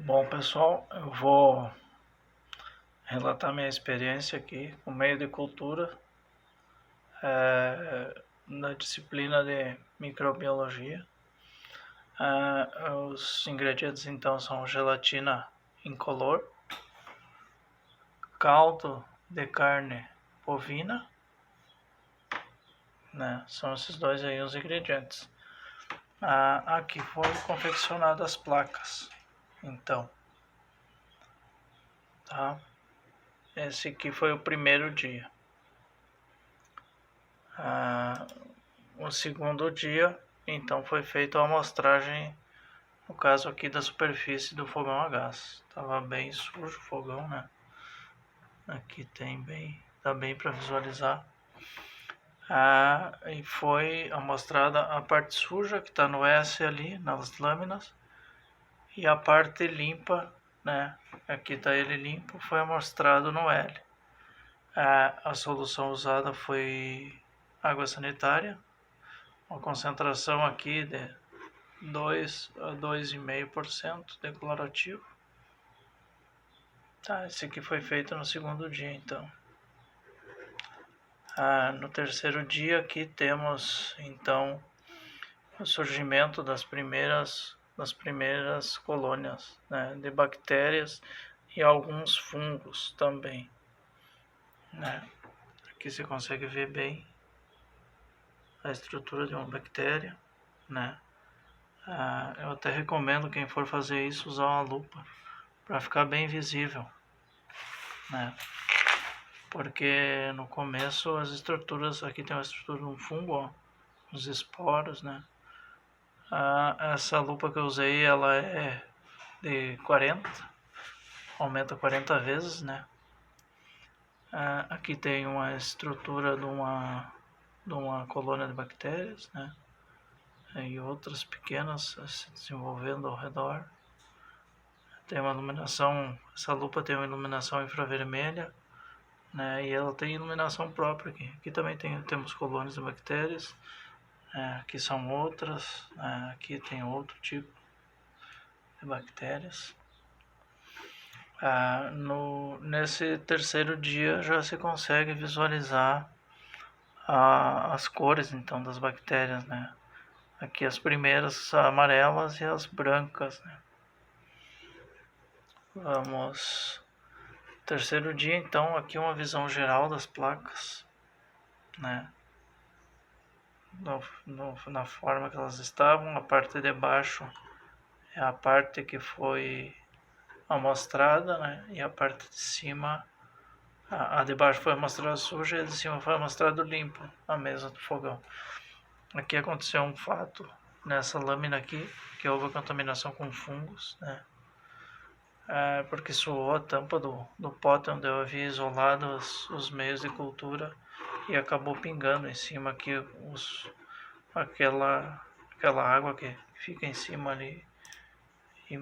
Bom, pessoal, eu vou relatar minha experiência aqui com meio de cultura na disciplina de microbiologia. Os ingredientes então são gelatina incolor, caldo de carne bovina, né? São esses dois aí os ingredientes. Aqui foram confeccionadas as placas, então, tá? Esse aqui foi o primeiro dia. O segundo dia, então, foi feita a amostragem, no caso aqui da superfície do fogão a gás. Estava bem sujo o fogão, né? Aqui tá bem para visualizar. E foi amostrada a parte suja que está no S ali, nas lâminas, e a parte limpa, né? Aqui está ele limpo, foi amostrado no L. A solução usada foi água sanitária, uma concentração aqui de 2 a 2,5% de clorativo. Tá, esse aqui foi feito no segundo dia, então. No terceiro dia aqui temos, então, o surgimento das primeiras colônias, né, de bactérias e alguns fungos também, né. Aqui você consegue ver bem a estrutura de uma bactéria, né. Eu até recomendo quem for fazer isso usar uma lupa para ficar bem visível, né? Porque no começo as estruturas, aqui tem uma estrutura de um fungo, ó, os esporos, né? Essa lupa que eu usei, ela é de 40, aumenta 40 vezes, né? Aqui tem uma estrutura de uma colônia de bactérias, né? E outras pequenas se desenvolvendo ao redor. Tem uma iluminação, essa lupa tem uma iluminação infravermelha, né, e ela tem iluminação própria aqui. Aqui também temos colônias de bactérias, aqui são outras, aqui tem outro tipo de bactérias. Nesse terceiro dia já se consegue visualizar as cores então das bactérias, né? Aqui as primeiras amarelas e as brancas, né? Vamos. Terceiro dia, então, aqui uma visão geral das placas, né? Na forma que elas estavam. A parte de baixo é a parte que foi amostrada, né? E a parte de cima, a de baixo foi amostrada suja e a de cima foi amostrada limpa, a mesa do fogão. Aqui aconteceu um fato nessa lâmina aqui, que houve contaminação com fungos, né? Porque suou a tampa do pote onde eu havia isolado os meios de cultura e acabou pingando em cima aqui aquela água que fica em cima ali. E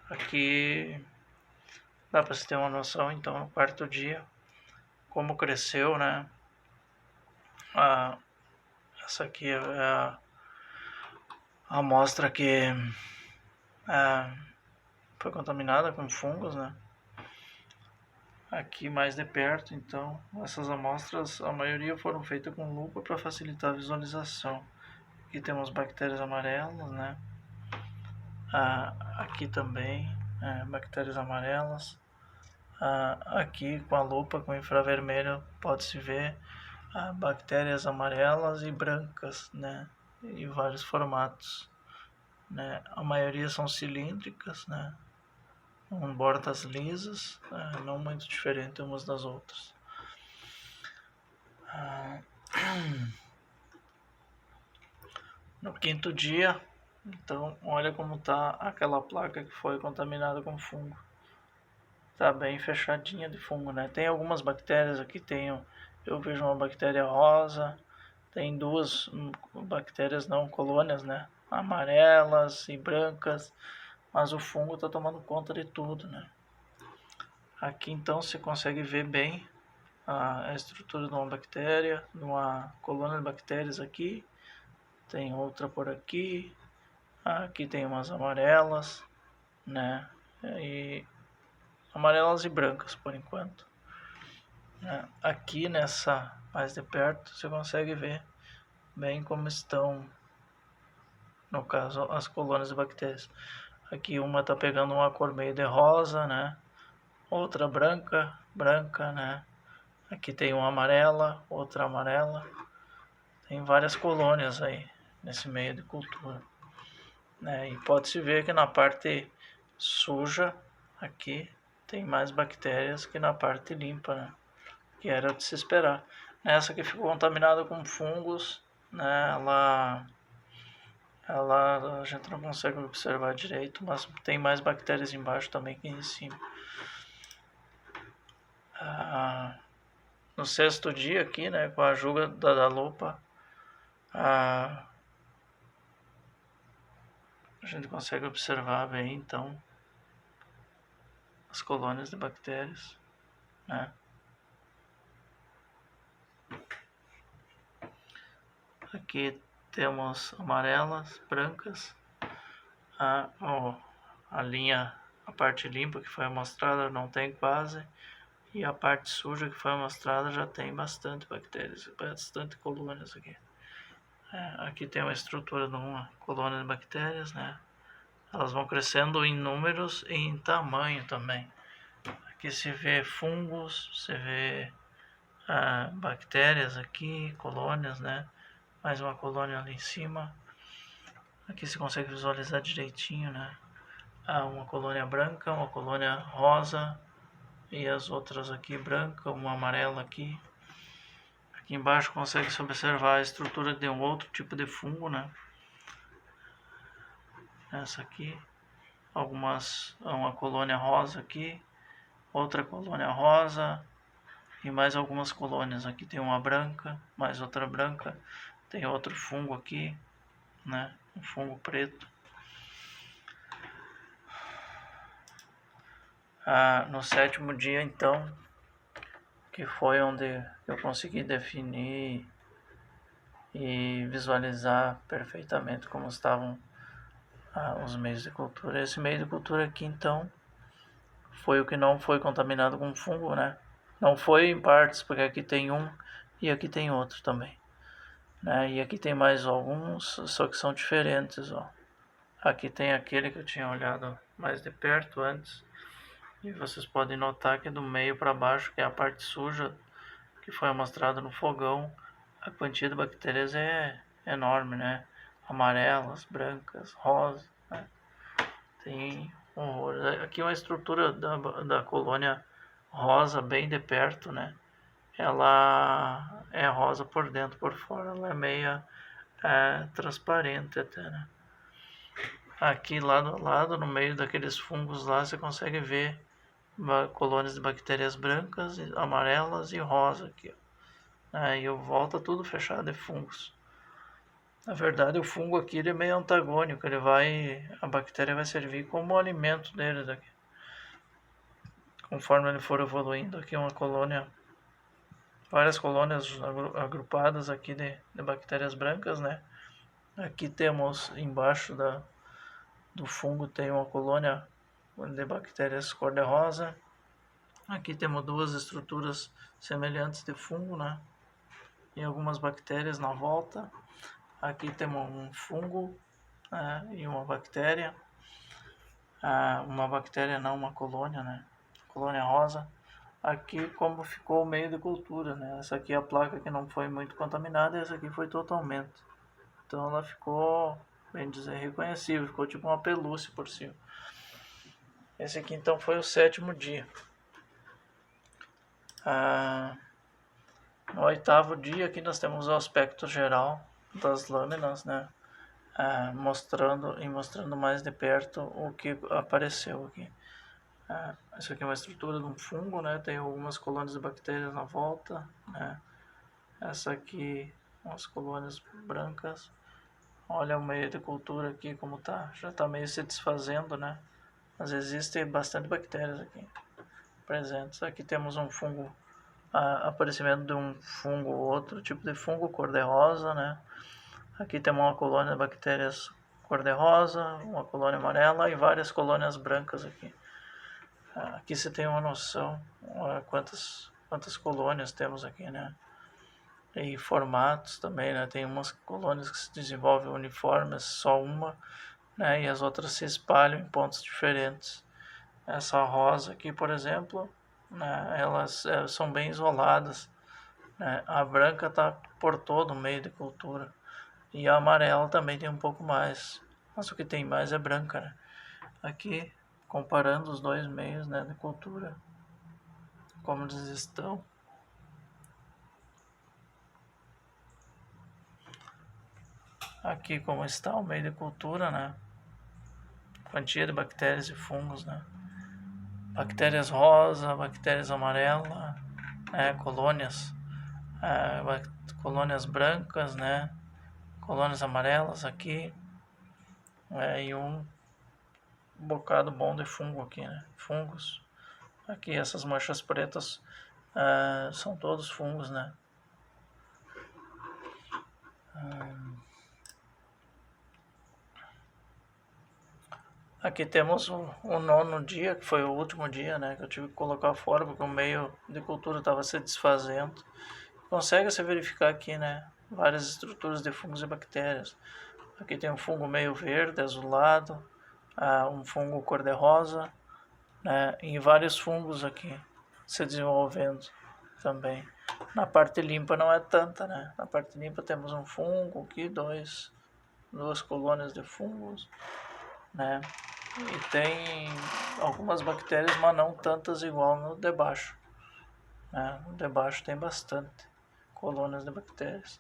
aqui dá para você ter uma noção, então, no quarto dia, como cresceu, né? Essa aqui é a amostra que foi contaminada com fungos, né? Aqui mais de perto, então, essas amostras, a maioria foram feitas com lupa para facilitar a visualização. Aqui temos bactérias amarelas, né? Aqui também, bactérias amarelas. Aqui com a lupa, com infravermelho, pode-se ver bactérias amarelas e brancas, né? Em vários formatos, né? A maioria são cilíndricas, né? Com bordas lisas, não muito diferentes umas das outras. No quinto dia, então, olha como está aquela placa que foi contaminada com fungo. Está bem fechadinha de fungo, né? Tem algumas bactérias aqui, eu vejo uma bactéria rosa, tem duas bactérias, não, colônias, né? Amarelas e brancas, mas o fungo está tomando conta de tudo, né? Aqui então você consegue ver bem a estrutura de uma bactéria, de uma colônia de bactérias aqui. Tem outra por aqui. Aqui tem umas amarelas, né? e amarelas e brancas por enquanto. Aqui nessa mais de perto você consegue ver bem como estão, no caso, as colônias de bactérias. Aqui uma está pegando uma cor meio de rosa, né? Outra branca, né? Aqui tem uma amarela, outra amarela. Tem várias colônias aí nesse meio de cultura, né? E pode-se ver que na parte suja aqui tem mais bactérias que na parte limpa, né? Que era de se esperar. Essa que ficou contaminada com fungos, né? Ela a gente não consegue observar direito, mas tem mais bactérias embaixo também que em cima. No sexto dia aqui, né, com a ajuda da lupa, a gente consegue observar bem então as colônias de bactérias, né? Aqui temos amarelas, brancas, a linha, a parte limpa que foi mostrada não tem quase, e a parte suja que foi mostrada já tem bastante bactérias, bastante colônias aqui. Aqui tem uma estrutura de uma colônia de bactérias, né? Elas vão crescendo em números e em tamanho também. Aqui se vê fungos, se vê bactérias aqui, colônias, né? Mais uma colônia ali em cima. Aqui se consegue visualizar direitinho, né? Uma colônia branca, uma colônia rosa e as outras aqui branca, uma amarela aqui. Aqui embaixo consegue-se observar a estrutura de um outro tipo de fungo, né? Essa aqui, uma colônia rosa aqui, outra colônia rosa e mais algumas colônias. Aqui tem uma branca, mais outra branca, tem outro fungo aqui, né? Um fungo preto. No sétimo dia, então, que foi onde eu consegui definir e visualizar perfeitamente como estavam os meios de cultura. Esse meio de cultura aqui, então, foi o que não foi contaminado com fungo, né? Não foi em partes, porque aqui tem um e aqui tem outro também, né? E aqui tem mais alguns, só que são diferentes, ó. Aqui tem aquele que eu tinha olhado mais de perto antes, e vocês podem notar que do meio para baixo, que é a parte suja que foi mostrada no fogão, a quantia de bactérias é enorme, né? Amarelas, brancas, rosas, né? Tem horror. Aqui uma estrutura da colônia rosa bem de perto, né? Ela é rosa por dentro, por fora ela é meia transparente até, né? Aqui lado a lado, no meio daqueles fungos lá, você consegue ver colônias de bactérias brancas, amarelas e rosa aqui, ó. E volta tudo fechado de fungos. Na verdade, o fungo aqui ele é meio antagônico, a bactéria vai servir como alimento deles aqui. Conforme ele for evoluindo, aqui uma colônia, várias colônias agrupadas aqui de bactérias brancas, né? Aqui temos embaixo do fungo tem uma colônia de bactérias cor-de-rosa. Aqui temos duas estruturas semelhantes de fungo, né? E algumas bactérias na volta. Aqui temos um fungo e uma bactéria. Uma bactéria não, uma colônia, né? Colônia rosa. Aqui como ficou o meio de cultura, né? Essa aqui é a placa que não foi muito contaminada e essa aqui foi totalmente. Então ela ficou, bem dizer, reconhecível, ficou tipo uma pelúcia por cima. Esse aqui então foi o sétimo dia. No oitavo dia aqui nós temos o aspecto geral das lâminas, né? Mostrando mais de perto o que apareceu aqui. Isso aqui é uma estrutura de um fungo, né? Tem algumas colônias de bactérias na volta, né? Essa aqui, umas colônias brancas. Olha o meio de cultura aqui como tá, já está meio se desfazendo, né? Mas existem bastante bactérias aqui presentes. Aqui temos um fungo, aparecimento de um fungo, outro tipo de fungo cor-de-rosa, né? Aqui temos uma colônia de bactérias cor-de-rosa, uma colônia amarela e várias colônias brancas aqui. Aqui você tem uma noção quantas colônias temos aqui, né? E formatos também, né? Tem umas colônias que se desenvolvem uniformes, só uma, né? E as outras se espalham em pontos diferentes. Essa rosa aqui, por exemplo, né? Elas são bem isoladas, né? A branca está por todo o meio de cultura e a amarela também tem um pouco mais, mas o que tem mais é branca, né? Aqui, comparando os dois meios, né, de cultura, como eles estão. Aqui como está o meio de cultura, né? Quantia de bactérias e fungos, né? Bactérias rosa, bactérias amarela, colônias, colônias brancas, né? Colônias amarelas aqui, e um bocado bom de fungo aqui, né? Fungos. Aqui essas manchas pretas são todos fungos, né? Aqui temos o nono dia, que foi o último dia, né? Que eu tive que colocar fora porque o meio de cultura estava se desfazendo. Consegue se verificar aqui, né? Várias estruturas de fungos e bactérias. Aqui tem um fungo meio verde, azulado, um fungo cor-de-rosa, né? E vários fungos aqui se desenvolvendo também. Na parte limpa não é tanta, né? Na parte limpa temos um fungo aqui, duas colônias de fungos, né? E tem algumas bactérias, mas não tantas igual no de baixo, né? No de baixo tem bastante colônias de bactérias.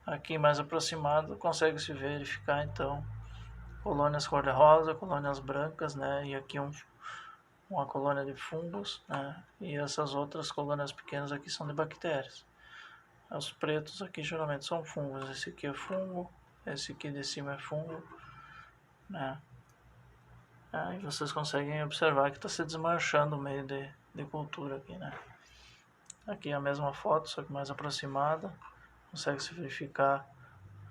Aqui mais aproximado consegue-se verificar então colônias cor-de-rosa, colônias brancas, né? E aqui uma colônia de fungos, né? E essas outras colônias pequenas aqui são de bactérias. Os pretos aqui geralmente são fungos. Esse aqui é fungo, esse aqui de cima é fungo, né? Aí vocês conseguem observar que está se desmanchando o meio de cultura aqui, né? Aqui é a mesma foto, só que mais aproximada. Consegue-se verificar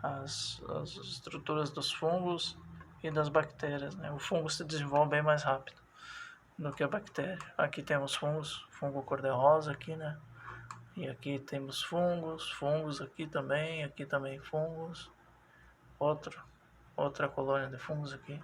as estruturas dos fungos e das bactérias, né? O fungo se desenvolve bem mais rápido do que a bactéria. Aqui temos fungos, fungo cor-de-rosa aqui, né? E aqui temos fungos aqui também fungos. Outra colônia de fungos aqui.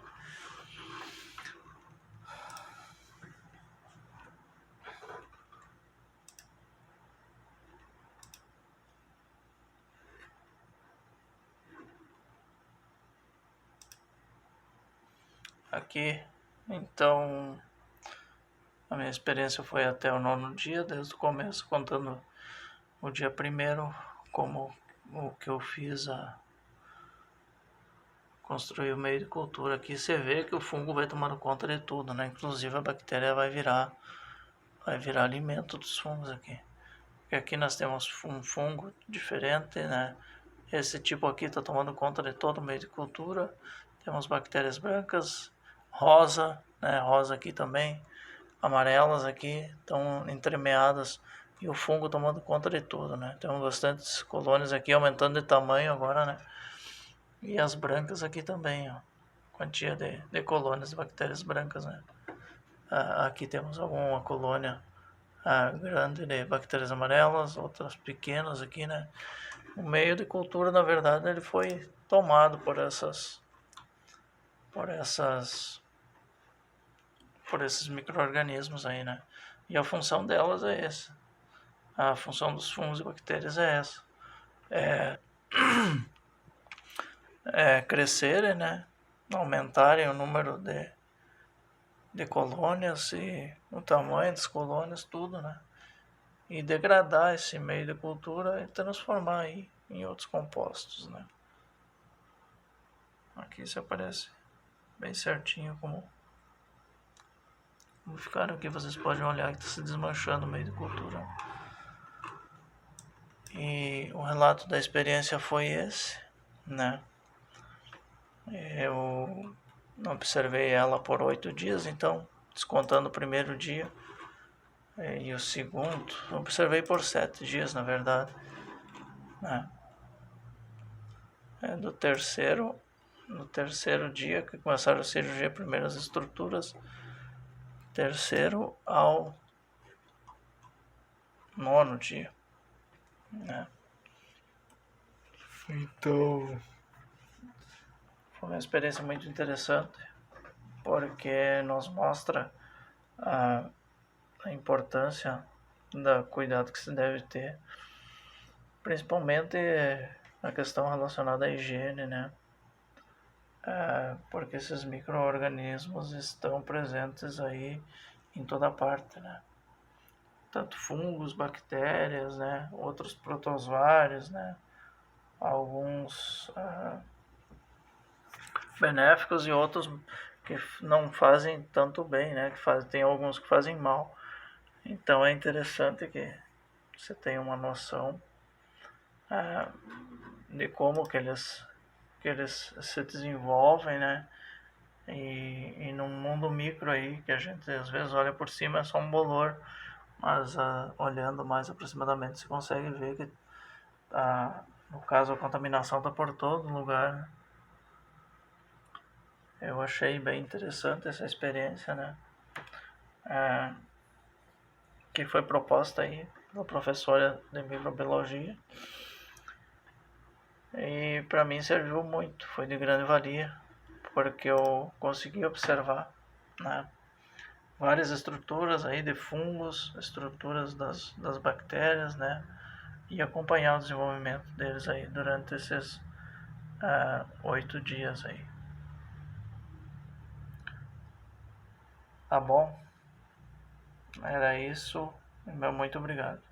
Aqui, então, a minha experiência foi até o nono dia, desde o começo, contando o dia primeiro, como o que eu fiz construir o meio de cultura. Aqui você vê que o fungo vai tomando conta de tudo, né? Inclusive a bactéria vai virar alimento dos fungos aqui. Porque aqui nós temos um fungo diferente, né? Esse tipo aqui está tomando conta de todo o meio de cultura. Temos bactérias brancas, rosa, né? Rosa aqui também, amarelas aqui, estão entremeadas e o fungo tomando conta de tudo, né? Temos bastantes colônias aqui aumentando de tamanho agora, né? E as brancas aqui também, ó. Quantia de colônias de bactérias brancas, né? Aqui temos alguma colônia grande de bactérias amarelas, outras pequenas aqui, né? O meio de cultura, na verdade, ele foi tomado por esses micro-organismos aí, né? E a função delas é essa. A função dos fungos e bactérias é essa. Crescerem, né? Aumentarem o número de colônias e o tamanho das colônias, tudo, né? E degradar esse meio de cultura e transformar aí em outros compostos, né? Aqui se aparece bem certinho como ficaram aqui. Vocês podem olhar que está se desmanchando o meio de cultura. E o relato da experiência foi esse, né? Eu observei ela por 8 dias, então, descontando o primeiro dia e o segundo, observei por 7 dias, na verdade, né? Do terceiro no terceiro dia que começaram a cirurgia, primeiras estruturas, terceiro ao nono dia, né? Então, foi uma experiência muito interessante, porque nos mostra a importância do cuidado que se deve ter, principalmente na questão relacionada à higiene, né? Porque esses micro-organismos estão presentes aí em toda parte, né? Tanto fungos, bactérias, né? Outros protozoários, né? Alguns benéficos e outros que não fazem tanto bem, né? Tem alguns que fazem mal. Então é interessante que você tenha uma noção de como que eles se desenvolvem, né? E num mundo micro aí, que a gente às vezes olha por cima, é só um bolor, mas olhando mais aproximadamente você consegue ver que, no caso, a contaminação está por todo lugar, né? Eu achei bem interessante essa experiência, né? Que foi proposta aí pela professora de microbiologia. E para mim serviu muito, foi de grande valia, porque eu consegui observar, né, várias estruturas aí de fungos, estruturas das bactérias, né, e acompanhar o desenvolvimento deles aí durante esses 8 dias aí. Tá bom? Era isso. Muito obrigado.